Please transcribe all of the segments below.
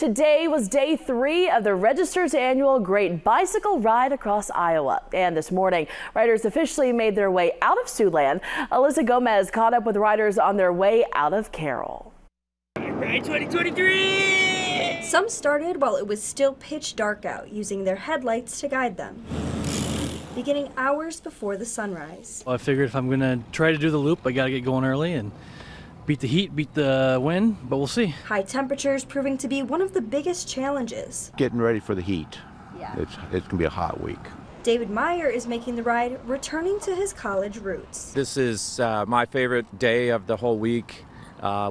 Today was day 3 of the Register's annual Great Bicycle Ride across Iowa. And this morning, riders officially made their way out of Siouxland. Alyssa Gomez caught up with riders on their way out of Carroll. RAGBRAI 2023! Some started while it was still pitch dark out, using their headlights to guide them, beginning hours before the sunrise. I figured if I'm going to try to do the loop, I got to get going early and beat the heat, beat the wind, but we'll see. High temperatures proving to be one of the biggest challenges. Getting ready for the heat. Yeah. It's going to be a hot week. David Meyer is making the ride, returning to his college roots. This is my favorite day of the whole week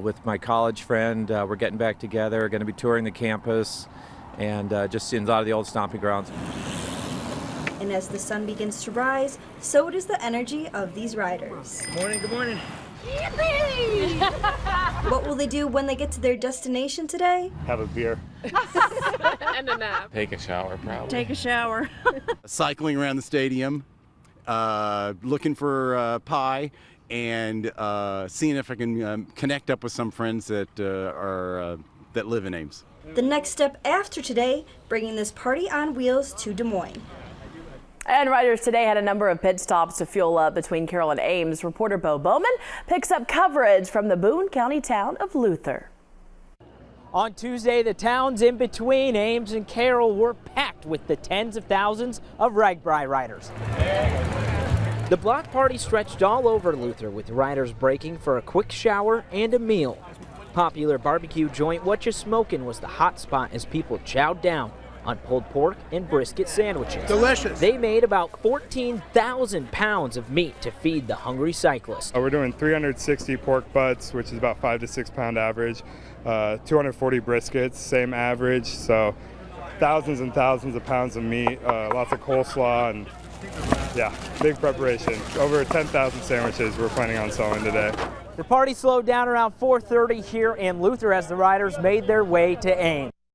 with my college friend. We're getting back together, going to be touring the campus and just seeing a lot of the old stomping grounds. And as the sun begins to rise, so does the energy of these riders. Good morning, good morning. What will they do when they get to their destination today? Have a beer. And a nap. Take a shower, probably. Take a shower. Cycling around the stadium, looking for pie, and seeing if I can connect up with some friends that that live in Ames. The next step after today, bringing this party on wheels to Des Moines. And riders today had a number of pit stops to fuel up between Carroll and Ames. Reporter Bo Bowman picks up coverage from the Boone County town of Luther. On Tuesday, the towns in between Ames and Carroll were packed with the tens of thousands of RAGBRAI riders. The block party stretched all over Luther, with riders breaking for a quick shower and a meal. Popular barbecue joint What You Smokin' was the hot spot as people chowed down on pulled pork and brisket sandwiches. Delicious. They made about 14,000 pounds of meat to feed the hungry cyclists. We're doing 360 pork butts, which is about 5 to 6 pound average, 240 briskets, same average, so thousands and thousands of pounds of meat, lots of coleslaw, and yeah, big preparation. Over 10,000 sandwiches we're planning on selling today. The party slowed down around 4:30 here in Luther as the riders made their way to Ames.